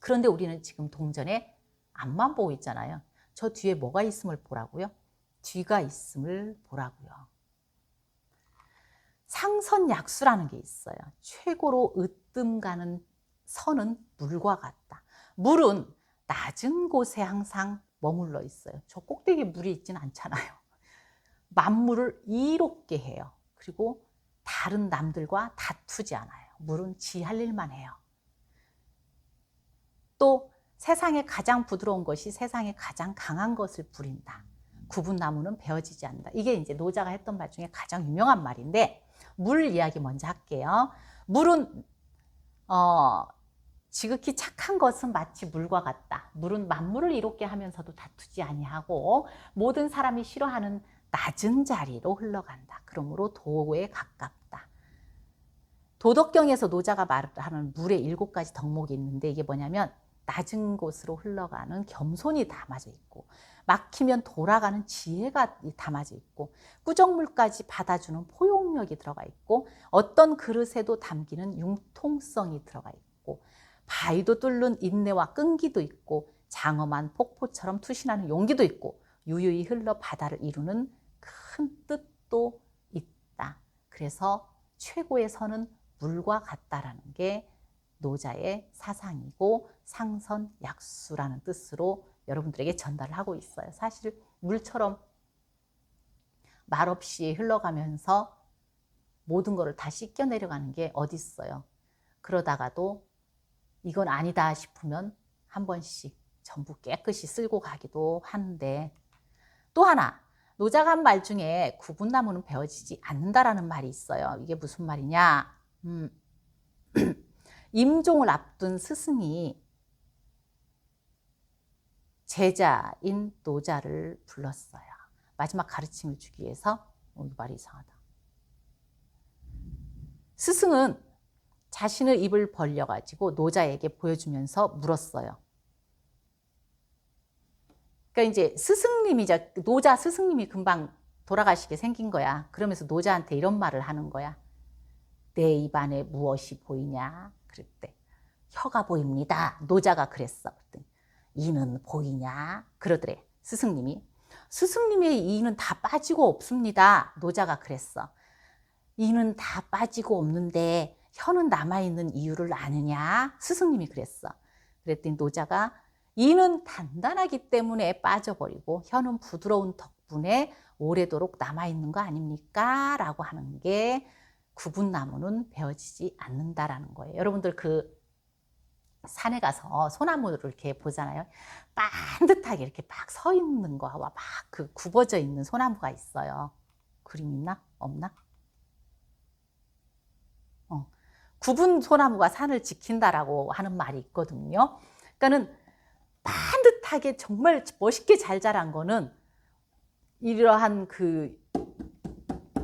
그런데 우리는 지금 동전에 앞만 보고 있잖아요. 저 뒤에 뭐가 있음을 보라고요? 뒤가 있음을 보라고요. 상선약수라는 게 있어요. 최고로 으뜸 가는 선은 물과 같다. 물은 낮은 곳에 항상 머물러 있어요. 저 꼭대기에 물이 있지는 않잖아요. 만물을 이롭게 해요. 그리고 다른 남들과 다투지 않아요. 물은 지 할 일만 해요. 또 세상에 가장 부드러운 것이 세상에 가장 강한 것을 부린다. 구분나무는 베어지지 않는다. 이게 이제 노자가 했던 말 중에 가장 유명한 말인데, 물 이야기 먼저 할게요. 물은 지극히 착한 것은 마치 물과 같다. 물은 만물을 이롭게 하면서도 다투지 아니하고 모든 사람이 싫어하는 낮은 자리로 흘러간다. 그러므로 도에 가깝다. 도덕경에서 노자가 말하는 물의 7가지 덕목이 있는데, 이게 뭐냐면 낮은 곳으로 흘러가는 겸손이 담아져 있고, 막히면 돌아가는 지혜가 담아져 있고, 꾸정물까지 받아주는 포용력이 들어가 있고, 어떤 그릇에도 담기는 융통성이 들어가 있고, 바위도 뚫는 인내와 끈기도 있고, 장엄한 폭포처럼 투신하는 용기도 있고, 유유히 흘러 바다를 이루는 큰 뜻도 있다. 그래서 최고의 선은 물과 같다라는 게 노자의 사상이고, 상선약수라는 뜻으로 여러분들에게 전달을 하고 있어요. 사실 물처럼 말없이 흘러가면서 모든 것을 다 씻겨 내려가는 게 어디 있어요. 그러다가도 이건 아니다 싶으면 한 번씩 전부 깨끗이 쓸고 가기도 하는데, 또 하나 노자가 한 말 중에 구분나무는 베어지지 않는다라는 말이 있어요. 이게 무슨 말이냐? 임종을 앞둔 스승이 제자인 노자를 불렀어요. 마지막 가르침을 주기 위해서. 이 말이 이상하다. 스승은 자신의 입을 벌려가지고 노자에게 보여주면서 물었어요. 그러니까 이제 스승님이자 노자 스승님이 금방 돌아가시게 생긴 거야. 그러면서 노자한테 이런 말을 하는 거야. 내 입안에 무엇이 보이냐? 그랬대. 혀가 보입니다. 노자가 그랬어. 그랬더니 이는 보이냐? 그러더래. 스승님이. 스승님의 이는 다 빠지고 없습니다. 노자가 그랬어. 이는 다 빠지고 없는데 혀는 남아있는 이유를 아느냐? 스승님이 그랬어. 그랬더니 노자가 이는 단단하기 때문에 빠져버리고 혀는 부드러운 덕분에 오래도록 남아있는 거 아닙니까? 라고 하는 게 구분나무는 베어지지 않는다라는 거예요. 여러분들 그 산에 가서 소나무를 이렇게 보잖아요. 반듯하게 이렇게 막 서 있는 거와 막 그 굽어져 있는 소나무가 있어요. 그림 있나? 없나? 굽은 소나무가 산을 지킨다라고 하는 말이 있거든요. 그러니까는 반듯하게 정말 멋있게 잘 자란 거는 이러한 그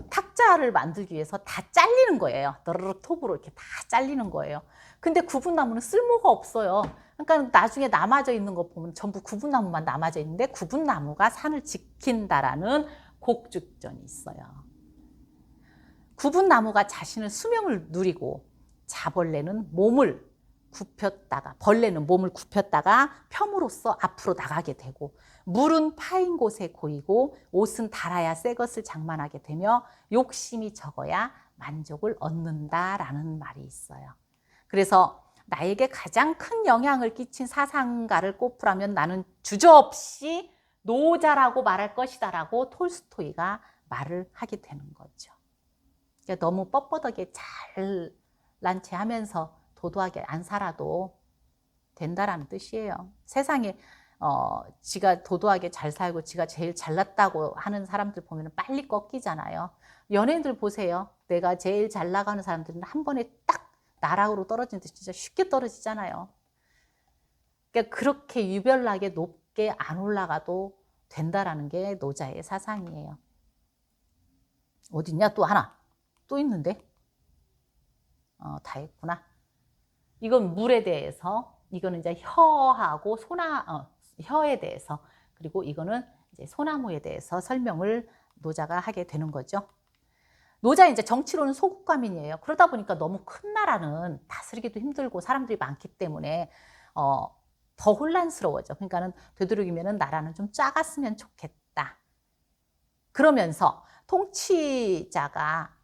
탁자를 만들기 위해서 다 잘리는 거예요. 더르륵 톱으로 이렇게 다 잘리는 거예요. 근데 구분나무는 쓸모가 없어요. 그러니까 나중에 남아져 있는 거 보면 전부 구분나무만 남아져 있는데, 구분나무가 산을 지킨다라는 곡죽전이 있어요. 구분나무가 자신의 수명을 누리고 자벌레는 몸을 굽혔다가, 벌레는 몸을 굽혔다가 펴으로써 앞으로 나가게 되고, 물은 파인 곳에 고이고 옷은 달아야 새 것을 장만하게 되며 욕심이 적어야 만족을 얻는다라는 말이 있어요. 그래서 나에게 가장 큰 영향을 끼친 사상가를 꼽으라면 나는 주저없이 노자라고 말할 것이다 라고 톨스토이가 말을 하게 되는 거죠. 그러니까 너무 뻣뻣하게 잘난 체 하면서 도도하게 안 살아도 된다라는 뜻이에요. 세상에 지가 도도하게 잘 살고 지가 제일 잘났다고 하는 사람들 보면 빨리 꺾이잖아요. 연예인들 보세요. 내가 제일 잘 나가는 사람들은 한 번에 딱 나락으로 떨어지는데 진짜 쉽게 떨어지잖아요. 그러니까 그렇게 유별나게 높게 안 올라가도 된다라는 게 노자의 사상이에요. 어딨냐? 또 하나. 또 있는데? 다 했구나. 이건 물에 대해서, 이거는 이제 혀하고 혀에 대해서, 그리고 이거는 이제 소나무에 대해서 설명을 노자가 하게 되는 거죠. 노자 이제 정치로는 소국가민이에요. 그러다 보니까 너무 큰 나라는 다스리기도 힘들고 사람들이 많기 때문에 더 혼란스러워져. 그러니까는 되도록이면은 나라는 좀 작았으면 좋겠다. 그러면서 통치자가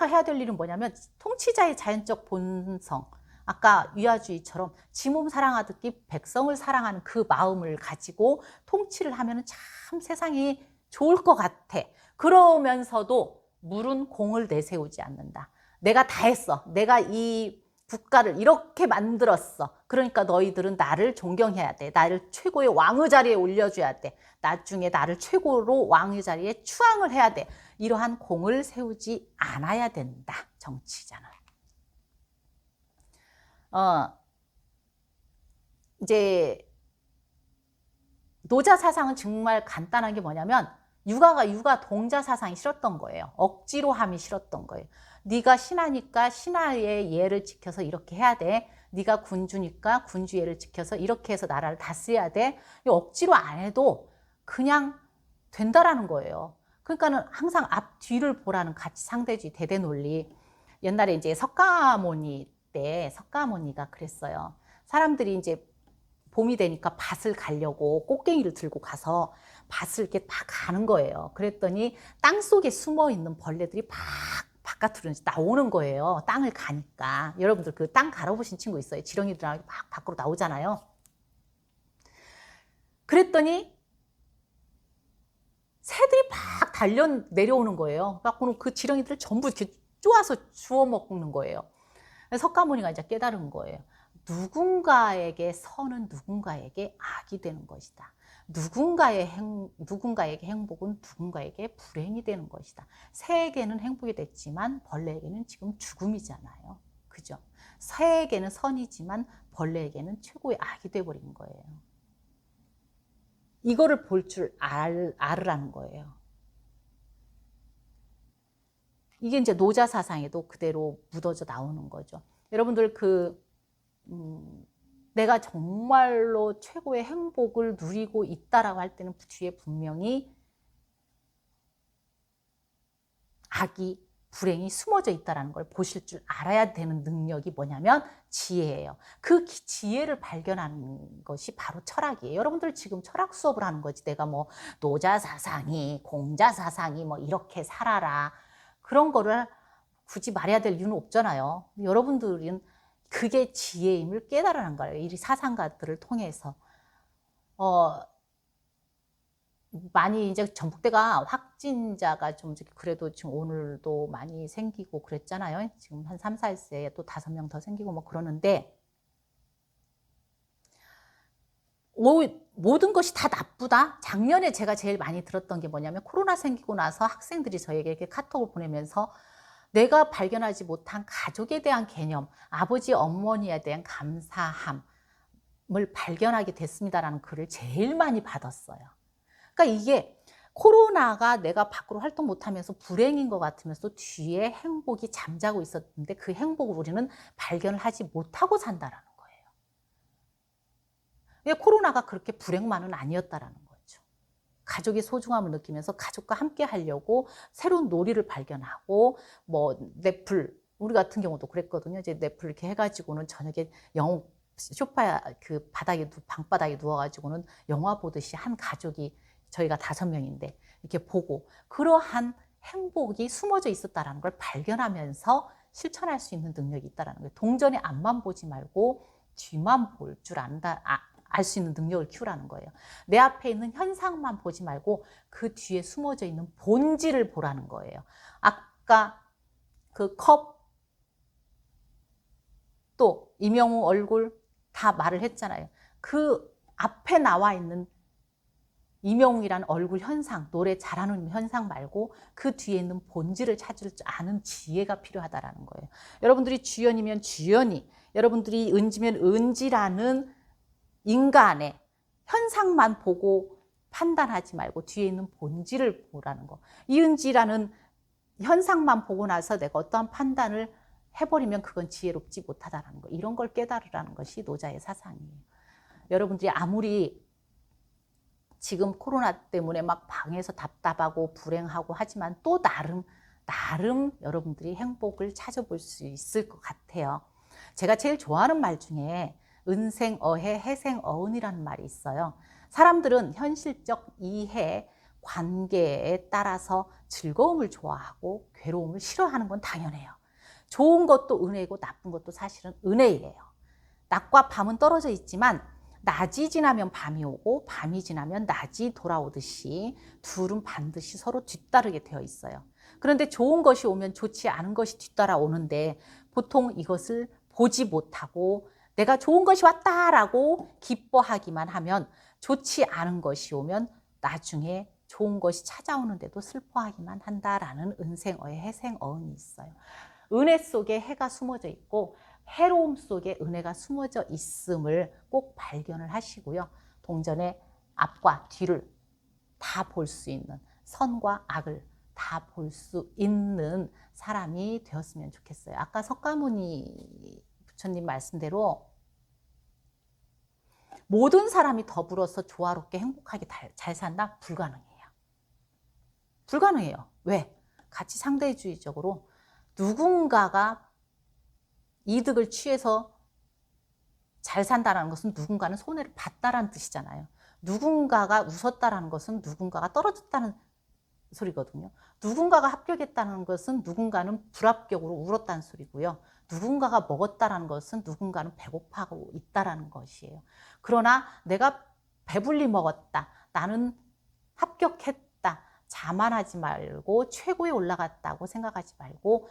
해야 될 일은 뭐냐면 통치자의 자연적 본성, 아까 유아주의처럼 지 몸 사랑하듯이 백성을 사랑하는 그 마음을 가지고 통치를 하면 참 세상이 좋을 것 같아. 그러면서도 물은 공을 내세우지 않는다. 내가 다 했어. 내가 이 국가를 이렇게 만들었어. 그러니까 너희들은 나를 존경해야 돼. 나를 최고의 왕의 자리에 올려줘야 돼. 나중에 나를 최고로 왕의 자리에 추앙을 해야 돼. 이러한 공을 세우지 않아야 된다. 정치자는. 이제 노자 사상은 정말 간단한 게 뭐냐면 육아 동자 사상이 싫었던 거예요. 억지로 함이 싫었던 거예요. 네가 신하니까 신하의 예를 지켜서 이렇게 해야 돼. 네가 군주니까 군주 예를 지켜서 이렇게 해서 나라를 다스려야 돼. 억지로 안 해도 그냥 된다라는 거예요. 그러니까는 항상 앞 뒤를 보라는 가치 상대주의 대대 논리. 옛날에 이제 석가모니 때 석가모니가 그랬어요. 사람들이 이제 봄이 되니까 밭을 가려고 꽃갱이를 들고 가서 밭을 이렇게 막 가는 거예요. 그랬더니 땅 속에 숨어 있는 벌레들이 막 바깥으로 나오는 거예요. 땅을 가니까. 여러분들 그 땅 갈아보신 친구 있어요? 지렁이들하고 막 밖으로 나오잖아요. 그랬더니 새들이 막 달려 내려오는 거예요. 그래서 그 지렁이들을 전부 이렇게 쪼아서 주워 먹는 거예요. 석가모니가 이제 깨달은 거예요. 누군가에게 선은 누군가에게 악이 되는 것이다. 누군가에게 행복은 누군가에게 불행이 되는 것이다. 새에게는 행복이 됐지만 벌레에게는 지금 죽음이잖아요. 그죠? 새에게는 선이지만 벌레에게는 최고의 악이 돼버린 거예요. 이거를 볼 줄 알으라는 거예요. 이게 이제 노자 사상에도 그대로 묻어져 나오는 거죠. 여러분들 내가 정말로 최고의 행복을 누리고 있다라고 할 때는 뒤에 분명히 악이, 불행이 숨어져 있다는 걸 보실 줄 알아야 되는 능력이 뭐냐면 지혜예요. 그 지혜를 발견하는 것이 바로 철학이에요. 여러분들 지금 철학 수업을 하는 거지. 내가 뭐 노자 사상이, 공자 사상이 뭐 이렇게 살아라. 그런 거를 굳이 말해야 될 이유는 없잖아요. 여러분들은 그게 지혜임을 깨달아는 거예요. 이 사상가들을 통해서. 많이 이제 전북대가 확진자가 좀 그래도 지금 오늘도 많이 생기고 그랬잖아요. 지금 한 3, 4일째에 또 5명 더 생기고 뭐 그러는데 모든 것이 다 나쁘다? 작년에 제가 제일 많이 들었던 게 뭐냐면 코로나 생기고 나서 학생들이 저에게 이렇게 카톡을 보내면서 내가 발견하지 못한 가족에 대한 개념, 아버지, 어머니에 대한 감사함을 발견하게 됐습니다라는 글을 제일 많이 받았어요. 그러니까 이게 코로나가 내가 밖으로 활동 못하면서 불행인 것 같으면서 뒤에 행복이 잠자고 있었는데 그 행복을 우리는 발견을 하지 못하고 산다라는 거예요. 코로나가 그렇게 불행만은 아니었다라는 거죠. 가족의 소중함을 느끼면서 가족과 함께 하려고 새로운 놀이를 발견하고 뭐 넷플, 우리 같은 경우도 그랬거든요. 이제 넷플 이렇게 해가지고는 저녁에 소파 그 바닥에 방바닥에 누워가지고는 영화 보듯이 한 가족이 저희가 5명인데 이렇게 보고 그러한 행복이 숨어져 있었다는 걸 발견하면서 실천할 수 있는 능력이 있다는 거예요. 동전의 앞만 보지 말고 뒤만 볼 줄 안다, 알 수 있는 능력을 키우라는 거예요. 내 앞에 있는 현상만 보지 말고 그 뒤에 숨어져 있는 본질을 보라는 거예요. 아까 그 컵, 또 이명웅 얼굴 다 말을 했잖아요. 그 앞에 나와 있는 이명웅이라는 얼굴 현상, 노래 잘하는 현상 말고 그 뒤에 있는 본질을 찾을 줄 아는 지혜가 필요하다라는 거예요. 여러분들이 주연이면 주연이, 여러분들이 은지면 은지라는 인간의 현상만 보고 판단하지 말고 뒤에 있는 본질을 보라는 거. 이은지라는 현상만 보고 나서 내가 어떠한 판단을 해버리면 그건 지혜롭지 못하다라는 거. 이런 걸 깨달으라는 것이 노자의 사상이에요. 여러분들이 아무리 지금 코로나 때문에 막 방에서 답답하고 불행하고 하지만 또 나름 여러분들이 행복을 찾아볼 수 있을 것 같아요. 제가 제일 좋아하는 말 중에 은생어해, 해생어운이라는 말이 있어요. 사람들은 현실적 이해, 관계에 따라서 즐거움을 좋아하고 괴로움을 싫어하는 건 당연해요. 좋은 것도 은혜고 나쁜 것도 사실은 은혜예요. 낮과 밤은 떨어져 있지만 낮이 지나면 밤이 오고 밤이 지나면 낮이 돌아오듯이 둘은 반드시 서로 뒤따르게 되어 있어요. 그런데 좋은 것이 오면 좋지 않은 것이 뒤따라오는데 보통 이것을 보지 못하고 내가 좋은 것이 왔다라고 기뻐하기만 하면 좋지 않은 것이 오면 나중에 좋은 것이 찾아오는데도 슬퍼하기만 한다라는 은생어의 해생어음이 있어요. 은혜 속에 해가 숨어져 있고 해로움 속에 은혜가 숨어져 있음을 꼭 발견을 하시고요. 동전의 앞과 뒤를 다 볼 수 있는, 선과 악을 다 볼 수 있는 사람이 되었으면 좋겠어요. 아까 석가모니 부처님 말씀대로 모든 사람이 더불어서 조화롭게 행복하게 잘 산다? 불가능해요. 불가능해요. 왜? 가치 상대주의적으로 누군가가 이득을 취해서 잘 산다는 것은 누군가는 손해를 봤다라는 뜻이잖아요. 누군가가 웃었다라는 것은 누군가가 떨어졌다는 소리거든요. 누군가가 합격했다는 것은 누군가는 불합격으로 울었다는 소리고요. 누군가가 먹었다라는 것은 누군가는 배고파하고 있다라는 것이에요. 그러나 내가 배불리 먹었다, 나는 합격했다, 자만하지 말고 최고에 올라갔다고 생각하지 말고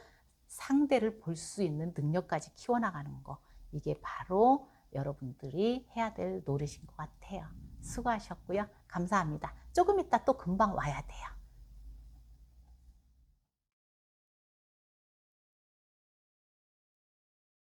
상대를 볼 수 있는 능력까지 키워나가는 거, 이게 바로 여러분들이 해야 될 노릇인 것 같아요. 수고하셨고요. 감사합니다. 조금 이따 또 금방 와야 돼요.